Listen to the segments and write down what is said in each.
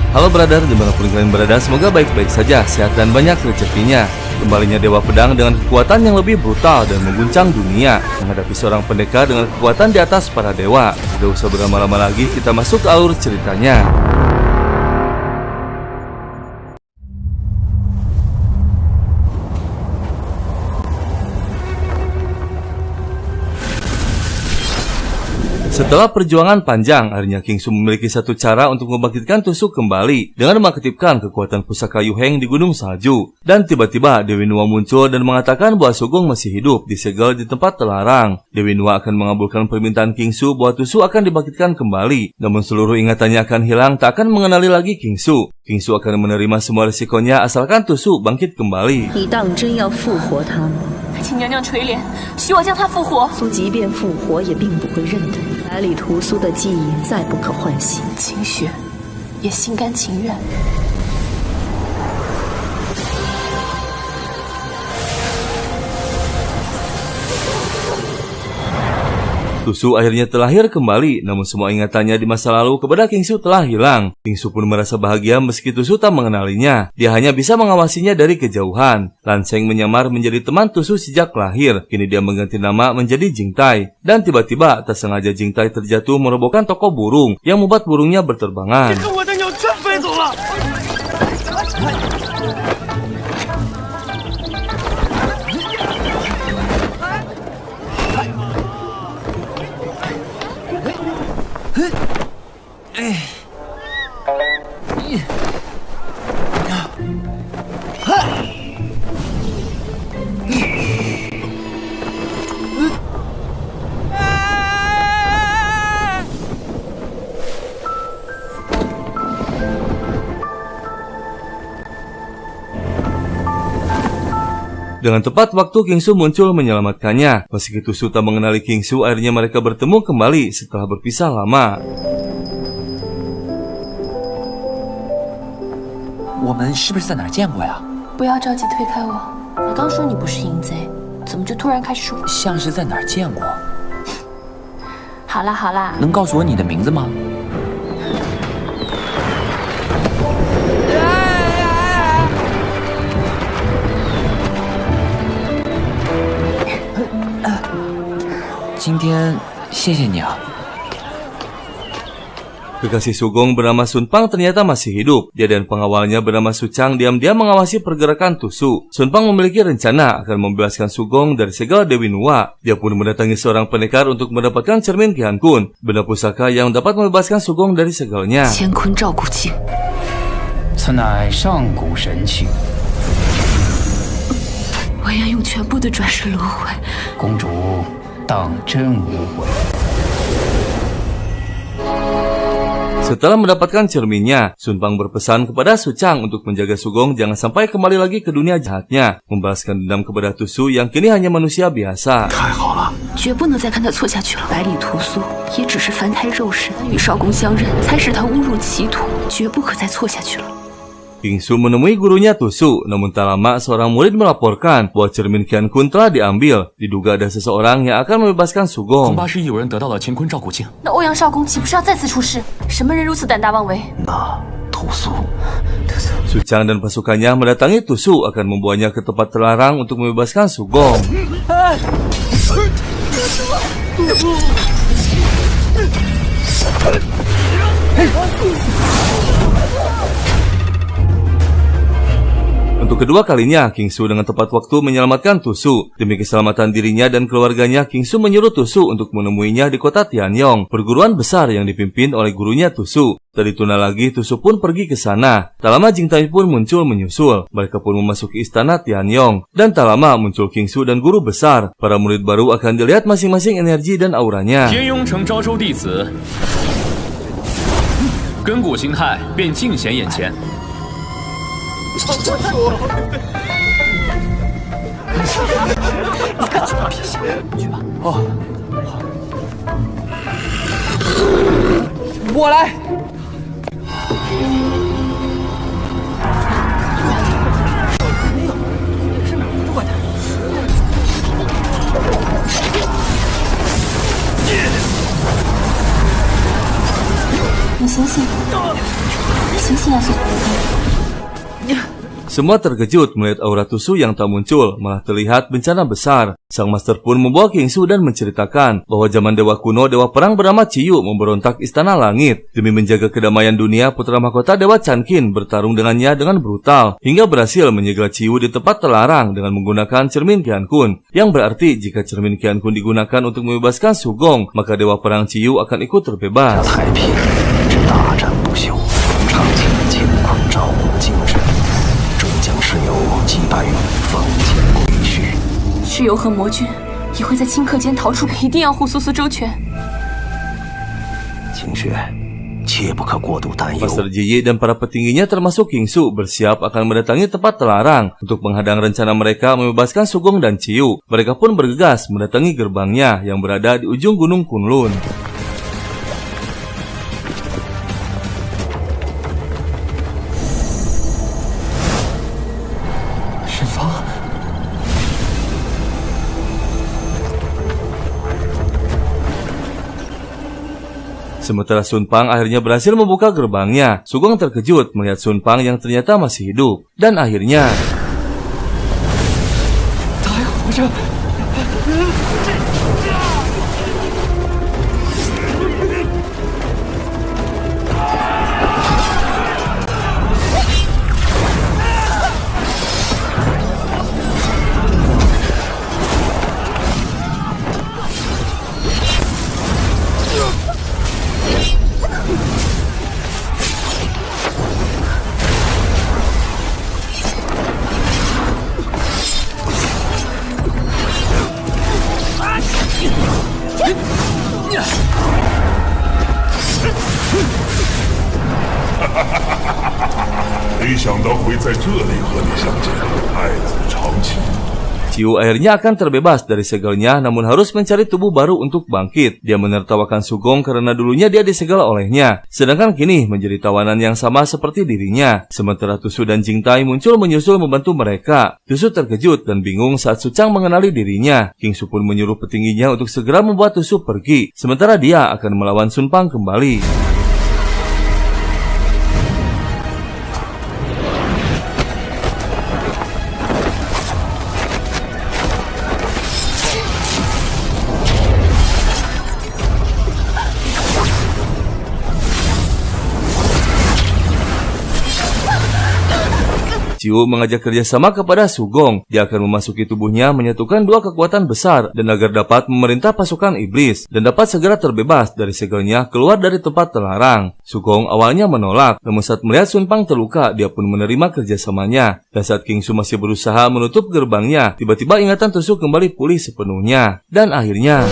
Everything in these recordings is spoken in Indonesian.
Halo brother, dimanapun kalian berada, semoga baik-baik saja, sehat dan banyak rezekinya. Kembalinya Dewa Pedang dengan kekuatan yang lebih brutal dan mengguncang dunia, menghadapi seorang pendekar dengan kekuatan di atas para dewa. Tidak usah berlama-lama lagi, kita masuk ke alur ceritanya. Setelah perjuangan panjang, akhirnya King Su memiliki satu cara untuk membangkitkan tusuk kembali dengan mengaktifkan kekuatan pusaka Yuheng di Gunung Salju. Dan tiba-tiba Dewi Nuwa muncul dan mengatakan bahwa Sugong masih hidup, disegel di tempat terlarang. Dewi Nuwa akan mengabulkan permintaan King Su bahwa Tusu akan dibangkitkan kembali. Namun seluruh ingatannya akan hilang, tak akan mengenali lagi King Su. King Su akan menerima semua risikonya asalkan Tusu bangkit kembali. 请娘娘垂怜，许我将他复活。苏即便复活，也并不会认得你。百里屠苏的记忆再不可唤醒，秦雪也心甘情愿。 Tusu akhirnya terlahir kembali, namun semua ingatannya di masa lalu kepada King Su telah hilang. King Su pun merasa bahagia meski Tusu tak mengenalinya. Dia hanya bisa mengawasinya dari kejauhan. Lan Sheng menyamar menjadi teman Tusu sejak lahir. Kini dia mengganti nama menjadi Jingtai. Dan tiba-tiba tak sengaja Jingtai terjatuh merobohkan toko burung yang membuat burungnya berterbangan. Dengan tepat waktu King Su muncul menyelamatkannya. Meski Tusu tak mengenali King Su, akhirnya mereka bertemu kembali setelah berpisah lama. 我们是不是在哪儿见过呀？不要着急推开我，你刚说你不是淫贼，怎么就突然开始说？像是在哪儿见过。好啦好啦，能告诉我你的名字吗？ 今天谢谢你啊。 Kekasih Sugong bernama Sun Pang ternyata masih hidup. Dia dan pengawalnya bernama Su Chang diam-diam mengawasi pergerakan Tusu. Sun Pang memiliki rencana akan membebaskan Sugong dari segala Dewi Nuwa. Dia pun mendatangi seorang pendekar untuk mendapatkan cermin Qian Kun, benda pusaka yang dapat membebaskan Sugong dari segalanya. 乾坤照古镜，此乃上古神器。我愿用全部的转世轮回。公主当真无悔。 Setelah mendapatkan cerminnya, Sun Pang berpesan kepada Su Chang untuk menjaga Sugong jangan sampai kembali lagi ke dunia jahatnya, membalaskan dendam kepada Tusu yang kini hanya manusia biasa. 太好了，绝不能再看他错下去了。百里屠苏也只是凡胎肉身，与少公相认，才使他误入歧途，绝不可再错下去了。 King Su menemui gurunya Tusu, namun tak lama seorang murid melaporkan bahwa cermin Qian Kun telah diambil. Diduga ada seseorang yang akan membebaskan 恐 Sugong. 怕是有人得到了乾坤照古镜。那欧阳少公岂不是要再次出事？什么人如此胆大妄为？那屠苏， Su Chang dan pasukannya mendatangi Tusu akan membawanya ke tempat terlarang untuk membebaskan Sugong. Untuk kedua kalinya, King Su dengan tepat waktu menyelamatkan Tusu. Demi keselamatan dirinya dan keluarganya, King Su menyuruh Tusu untuk menemuinya di kota Tianyong, perguruan besar yang dipimpin oleh gurunya Tusu. Dari tuna lagi, Tusu pun pergi ke sana. Tak lama Jingtai pun muncul menyusul. Mereka pun memasuki istana Tianyong. Dan tak lama muncul King Su dan guru besar. Para murid baru akan dilihat masing-masing energi dan auranya. 天雍城招收弟子，根骨形态便尽显眼前。 哦，我来。你醒醒！醒啊，苏苏。 Semua terkejut melihat aura Tusu yang tak muncul, malah terlihat bencana besar. Sang master pun membawa Kingsu dan menceritakan bahwa zaman dewa kuno, dewa perang bernama Ciyu memberontak istana langit. Demi menjaga kedamaian dunia, putra mahkota dewa Chankin bertarung dengannya dengan brutal, hingga berhasil menyegel Ciyu di tempat terlarang dengan menggunakan cermin Qiankun. Yang berarti jika cermin Qiankun digunakan untuk membebaskan Sugong, maka dewa perang Ciyu akan ikut terbebas. 蚩尤和魔君也会在顷刻间逃出，一定要护苏苏周全。晴雪，切不可过度担忧。 Master Jiyi dan para petingginya termasuk Kingsu bersiap akan mendatangi tempat terlarang untuk menghadang rencana mereka membebaskan Sugong dan Ciyu. Mereka pun bergegas mendatangi gerbangnya yang berada di ujung gunung Kunlun. Sementara Sun Pang akhirnya berhasil membuka gerbangnya. Sugong terkejut melihat Sun Pang yang ternyata masih hidup. Dan akhirnya... Ciyu akhirnya akan terbebas dari segelnya, namun harus mencari tubuh baru untuk bangkit. Dia menertawakan Sugong karena dulunya dia disegel olehnya, sedangkan kini menjadi tawanan yang sama seperti dirinya. Sementara Tusu dan Jingtai muncul menyusul membantu mereka. Tusu terkejut dan bingung saat Sucang mengenali dirinya. Kingsu pun menyuruh petingginya untuk segera membuat Tusu pergi, sementara dia akan melawan Sun Pang kembali. Ciyu mengajak kerjasama kepada Sugong. Dia akan memasuki tubuhnya, menyatukan dua kekuatan besar, dan agar dapat memerintah pasukan iblis, dan dapat segera terbebas dari segelnya keluar dari tempat terlarang. Sugong awalnya menolak, namun saat melihat Sun Pang terluka, dia pun menerima kerjasamanya. Dan saat Kingsu masih berusaha menutup gerbangnya, tiba-tiba ingatan Tusu kembali pulih sepenuhnya. Dan akhirnya...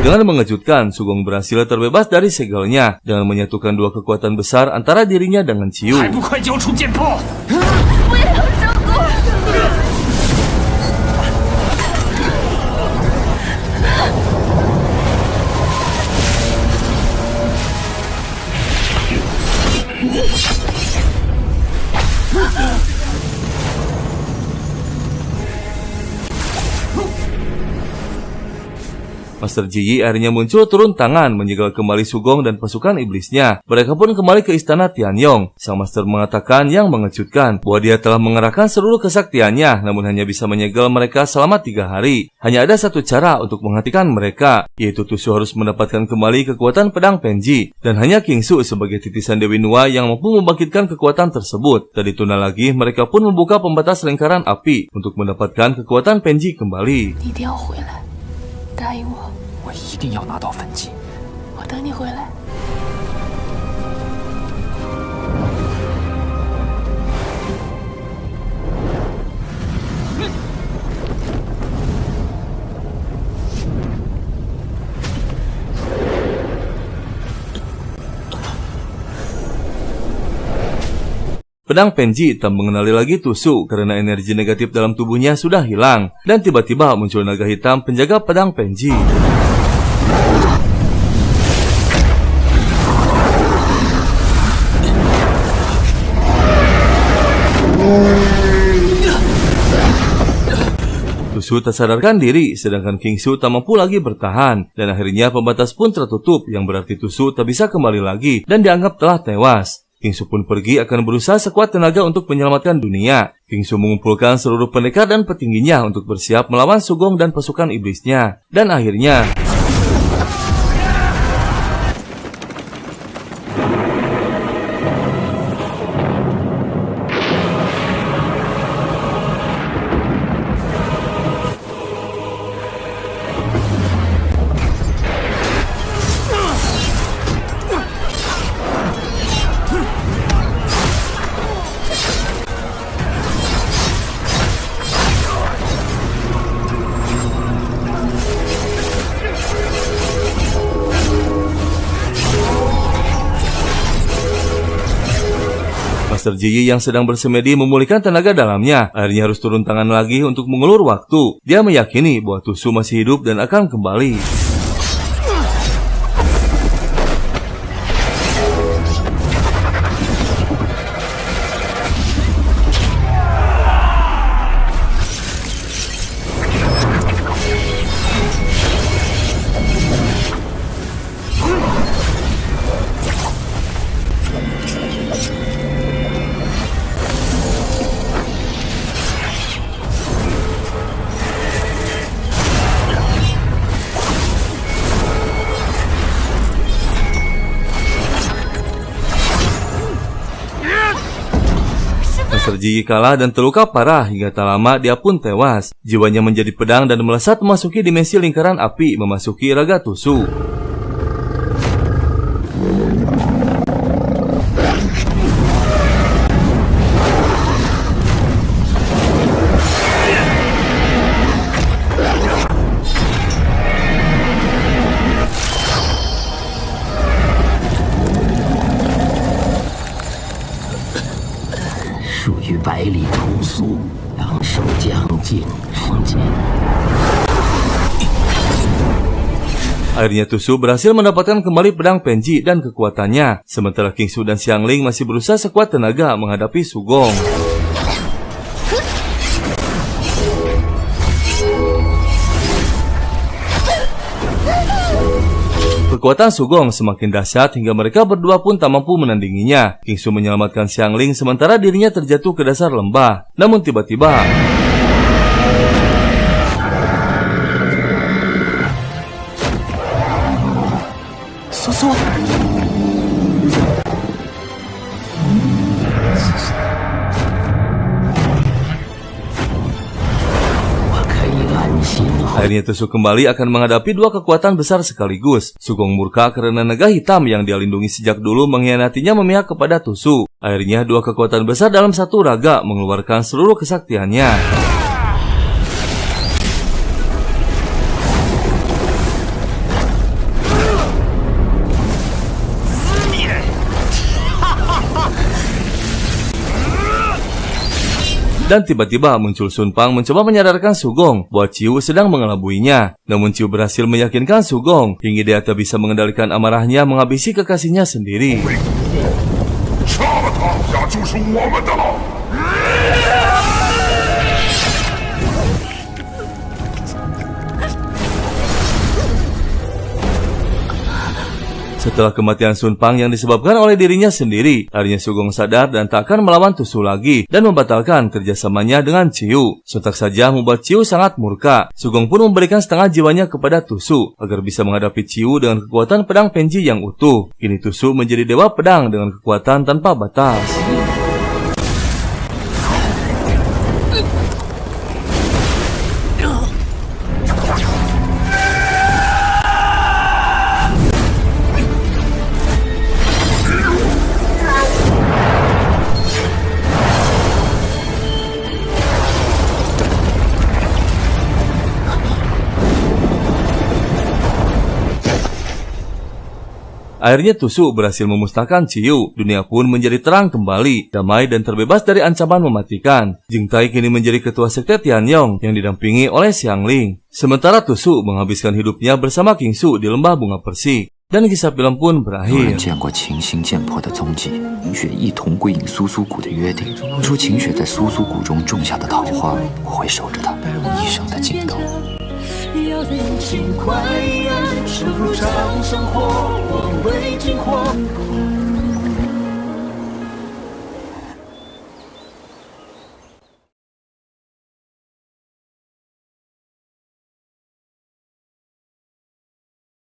Dengan mengejutkan, Sugong berhasil terbebas dari segelnya dengan menyatukan dua kekuatan besar antara dirinya dengan Ciyu. Master Jiyi akhirnya muncul turun tangan menyegel kembali Sugong dan pasukan iblisnya. Mereka pun kembali ke istana Tianyong. Sang Master mengatakan yang mengejutkan bahwa dia telah mengerahkan seluruh kesaktiannya, namun hanya bisa menyegel mereka selama 3 hari. Hanya ada satu cara untuk menghentikan mereka, yaitu Tusu harus mendapatkan kembali kekuatan pedang Penji. Dan hanya Kingsu sebagai titisan Dewi Nuwa yang mampu membangkitkan kekuatan tersebut. Tak ditunda lagi, mereka pun membuka pembatas lingkaran api untuk mendapatkan kekuatan Penji kembali. 你一定要回来，答应我，我一定要拿到分级。我等你回来。 不 Pedang Penji tak mengenali lagi tusuk karena energi negatif dalam tubuhnya sudah hilang. Dan tiba-tiba muncul naga hitam penjaga pedang Penji. Tusu tak sadarkan diri, sedangkan King Su tak mampu lagi bertahan. Dan akhirnya pembatas pun tertutup, yang berarti Tusu tak bisa kembali lagi dan dianggap telah tewas. King Su pun pergi akan berusaha sekuat tenaga untuk menyelamatkan dunia. King Su mengumpulkan seluruh pendekar dan petingginya untuk bersiap melawan Sugong dan pasukan iblisnya. Dan akhirnya Master Ji yang sedang bersemedi memulihkan tenaga dalamnya akhirnya harus turun tangan lagi untuk mengulur waktu. Dia meyakini bahwa Tusu masih hidup dan akan kembali. Master Ji kalah dan terluka parah hingga tak lama dia pun tewas. Jiwanya menjadi pedang dan melesat memasuki dimensi lingkaran api memasuki raga Tusu.百里屠苏，两手将尽之间。 Akhirnya Tusu berhasil mendapatkan kembali pedang Penji dan kekuatannya, sementara King Su dan Xiangling masih berusaha sekuat tenaga menghadapi Sugong. Kekuatan Sugong semakin dahsyat hingga mereka berdua pun tak mampu menandinginya. King Su menyelamatkan Xiangling sementara dirinya terjatuh ke dasar lembah. Namun tiba-tiba Susu. akhirnya Tusu kembali akan menghadapi dua kekuatan besar sekaligus. Sugong murka karena naga hitam yang dia lindungi sejak dulu mengkhianatinya memihak kepada Tusu. Akhirnya dua kekuatan besar dalam satu raga mengeluarkan seluruh kesaktiannya. Dan tiba-tiba muncul Sun Pang mencoba menyadarkan Sugong bahwa Ciu sedang mengelabuinya. Namun Ciu berhasil meyakinkan Sugong hingga dia tak bisa mengendalikan amarahnya menghabisi kekasihnya sendiri. Setelah kematian Sun Pang yang disebabkan oleh dirinya sendiri, akhirnya Sugong sadar dan tak akan melawan Tusu lagi dan membatalkan kerjasamanya dengan Ciu. Sontak saja membuat Ciu sangat murka. Sugong pun memberikan setengah jiwanya kepada Tusu agar bisa menghadapi Ciu dengan kekuatan pedang Penji yang utuh. Kini Tusu menjadi dewa pedang dengan kekuatan tanpa batas. Akhirnya tusuk berhasil memusnahkan Ciyu. Dunia pun menjadi terang kembali, damai dan terbebas dari ancaman mematikan. Jingtai kini menjadi ketua sekte Tianyong yang didampingi oleh Xiangling. Sementara tusuk menghabiskan hidupnya bersama Kingsu di lembah bunga persik. Dan kisah film pun 有人 berakhir. 见过秦星剑魄的踪迹，秦雪一同归隐苏苏谷的约定。当初秦雪在苏苏谷中种下的桃花，我会守着它，一生的尽头。轻快意安，深入常生活，我为今活。